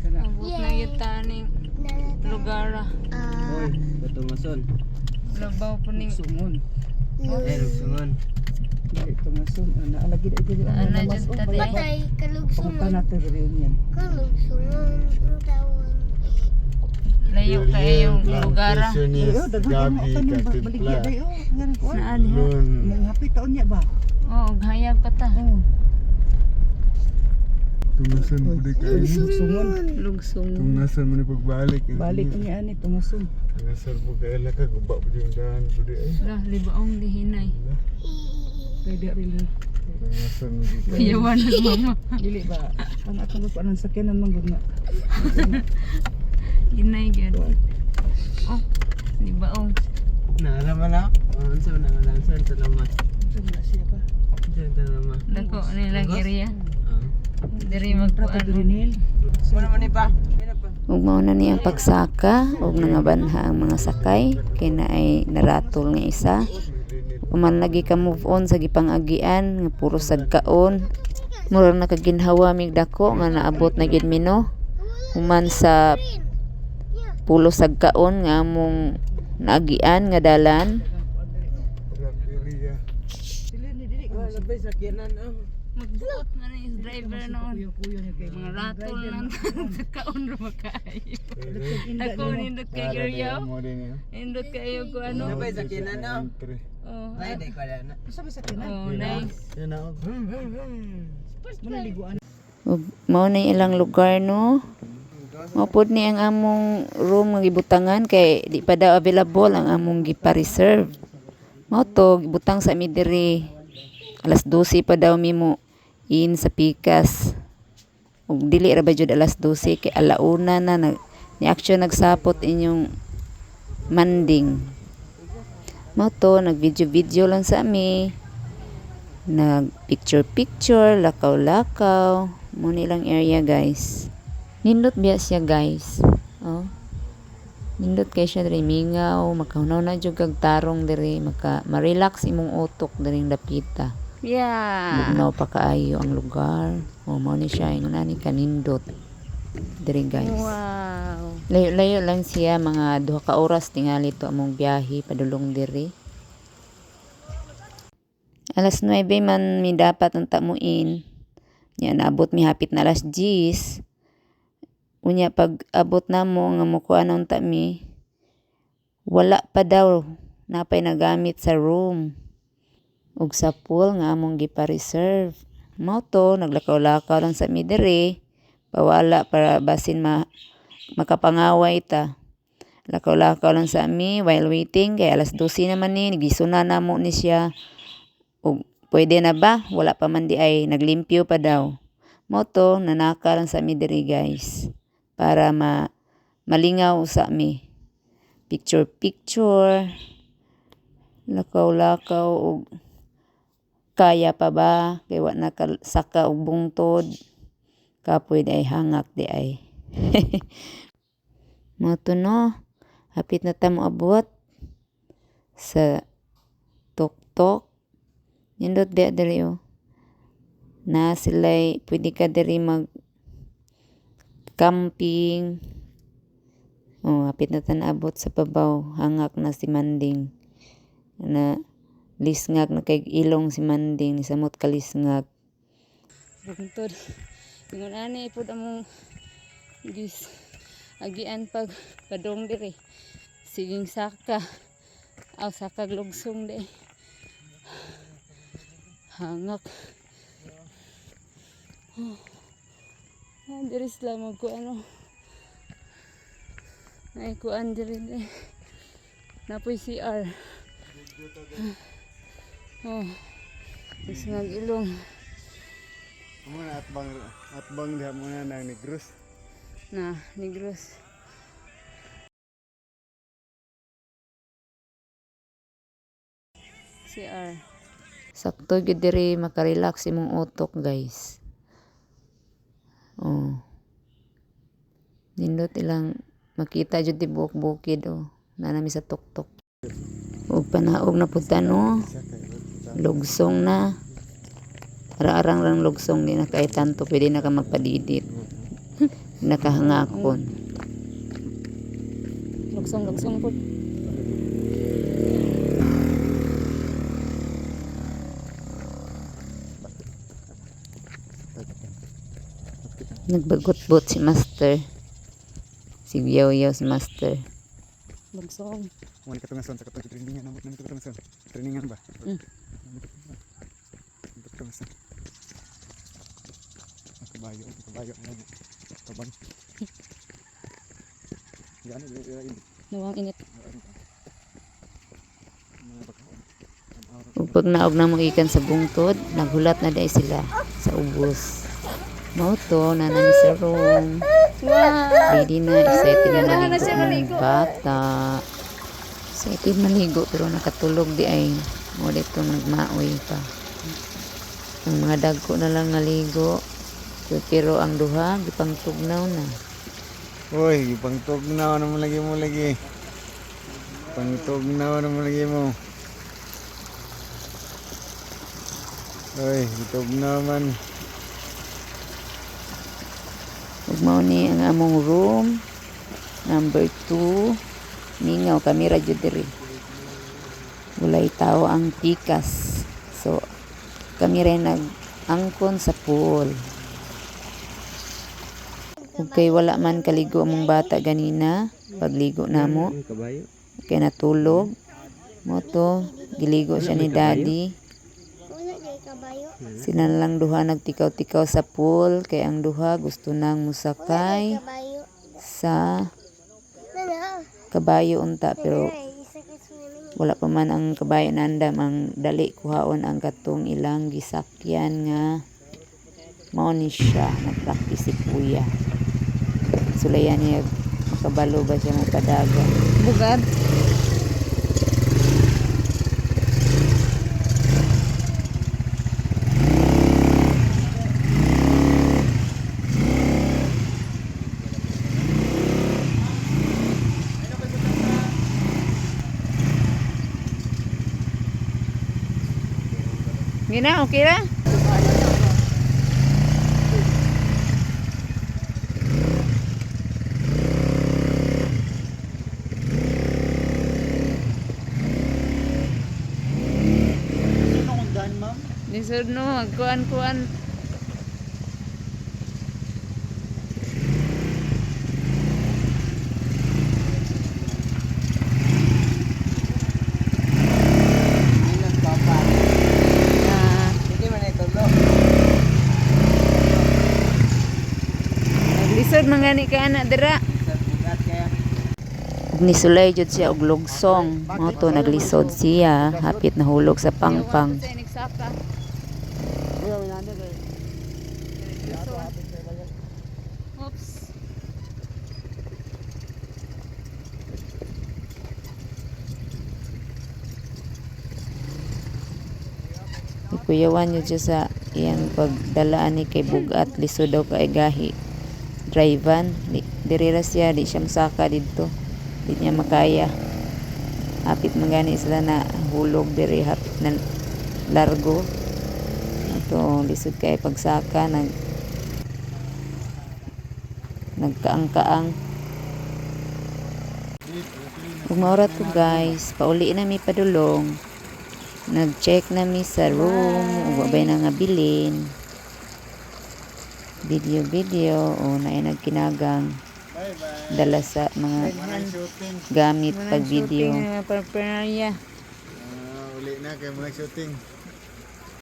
Abot na kita ning lugar. Oy, Tumason. Labaw po ning Sungon. Lugsungon. Dili tumason. Ana lagi dili Ana ana mas jud o ta di. Patay, kalugsungan. Pangta natin rin yan. Kalugsungan ang tawon. Layo kayong lugar. Ayo daghan mo tanim baligya dayo. Ngani ko. Naan ha? Mong hapit taon niya ba? Oh, hayag ka ta. Oh. Tumasan mo di kayo. Sungon. Lugsong. Tumasan mo ni pagbalik. Balik niya ani tumason. Tumasan mo kayo laka. Guba po yung daan po di ay. Lah libaong dihinay. Pwede rin. Tumasan mo di kayo. Kuyawan na mama. Dili ba? Ang atong lupa ng sakyanan man gud na. Hinay gyud. Oh, libaong. Naalaman na? Ano sa naalaman sa talaman? Wala siya pa. Sa talaman. Dako nilang area. Ah. Diri magkuan. Drinil. Wala man pa. Ano pa? Ug mao na ni ang pagsaka ug nangabanha ang mga sakay kay na ay naratol nga isa. Human lagi ka move on sa gipang-agian nga puro sagkaon. Murag nakaginhawa mig dako nga naabot na gid mino. Human sa pulo sagkaon nga among naagian nga dalan. Rapiliya. Labay sa kinan. Magbuot na ni driver noon. Kuya niya kay Mga ratol lang sa kaon ra makaayo. Ako nindot kay Para Giryaw. mo din yun. Nindot kayo ko ano. Labay sa kinan na. Oh. Ay, di ko na. Sabi sa kinan. Oh, nice. Yan ako. Manaliguan. Ug mao na yung ilang lugar no. Mapod ni ang among room nga gibutangan kay di pa daw available ang among gipa-reserve. Mao to gibutang sa mi diri. Alas 12 pa daw mimo in sa pikas. Ug dili ra ba jud alas 12 kay alauna na ni action nagsapot inyong manding. Mao to nag video lang sa ami. Nag picture lakaw-lakaw. Mo nilang area guys. Nindot biya siya guys. Oh. Nindot kay siya diri mingaw, makahunaw na jud kag tarong diri, ma-relax imong utok diri dapita. Yeah. Bugnaw pa kaayo ang lugar. Oh, mao ni siya ingon ani kanindot. Diri guys. Wow. Layo-layo lang siya mga 2 ka oras tingali to among biyahe padulong diri. Alas 9 man mi dapat ang tamuin. Nya naabot mi hapit na alas 10. Unya pag abot na mo nga mukuha na unta mi, wala pa daw napay nagamit sa room ug sa pool nga among gipa-reserve. Mao to naglakaw-lakaw lang sa mi diri, pawala para basin makapangaway ta. Lakaw-lakaw lang sa mi while waiting kay alas 12 naman ni gisuna na mo ni siya. Ug pwede na ba? Wala pa man di ay naglimpyo pa daw. Mao to nanaka lang sa mi diri guys. Para malingaw sa mi. Picture. Lakaw-lakaw og kaya pa ba kay wa nakasaka og bungtod. Kapoy di ay hangak di ay. Mo to no. Hapit na ta moabot sa tuktok. Nindot di diri oh. Na sila'y pwede ka diri mag camping. Oh, hapit na ta naabot sa pabaw. Hangak na si Manding. Na lisngag na kay ilong si Manding ni samot kalisngag. Bungtod. Ingon ani pud among gis agian pag padong diri. Siging saka. Aw saka lugsong di. Hangak. Diri sila magkuano. Ay kuan diri di. Napoy CR. Oh. Isngag ilong. Muna atbang diha muna nang Negros. Na, Negros. CR. Sakto gyud diri makarelax imong utok guys. Oh. Nindot ilang makita jud ti buok-bukid oh. Nanami sa tuktok. Ug panaog na pud no. Lugsong na. Ara-arang lang lugsong di na kay tanto pwede na ka magpadidit. nakahangakon. Lugsong po. Nagbagot-bot si Master. Si Yaw-Yaw si Master. Lugsong. Wala ka tungason sa katong trainingan namit nang tungason. Trainingan ba? Tungason. Kabayo na. Kabang. Gani ini. Nawang init. Ug pag naog na mo ikan sa bungtod, naghulat na dai sila sa ubos. Mao to na nami sa room. Ready na, excited na naligo ng bata. Excited maligo pero nakatulog di ay. Mo dito nagmaoy pa. Ang mga dagko na lang naligo. Pero ang duha gipangtugnaw na. Uy, pangtugnaw na mo lagi. Pangtugnaw na mo lagi mo. Uy, tugnaw man. Ug mao ni ang among room number 2. Mingaw kami ra jud diri. Walay tao ang pikas. So kami rin nag-angkon sa pool. Okay, wala man kaligo among bata ganina. Pagligo namo. Kabayo. Kay natulog. Mo to, giligo siya ni daddy. Wala kay kabayo. Sila lang duha nagtikaw-tikaw sa pool. Kay ang duha gusto nang musakay Kabayo. sa Nana. kabayo unta. Pero Isa ka swimming. wala pa man ang kabayo nandam. Ang dali kuhaon ang katong ilang gisakyan nga mao ni siya. Nagpractice si kuya. Sulayan niya makabalo ba siya magpadaga. Bugad. Gina, okay ra? Lisod no, magkuan-kuan. Naglisod mangani ka anak dira. Ug nisulay jud siya og lugsong. Mao to naglisod siya, hapit nahulog sa pangpang. Oops. Ikuyawan niyo siya sa iyang pagdalaan ni kay bugat lisod daw kay gahi. Drivean, diri ra siya, di siya masaka dito. Di niya makaya. Hapit mangani sila na hulog diri, hapit na largo. Ito, lisod kay pagsaka, nagkaang-kaang. Kung maura to guys, pauli na mi padulong. Nag-check na mi sa room, ubabay na nga bilin. Video, o na ay nagkinagang. Dala sa mga gamit pag video. Uli na kay mga shooting.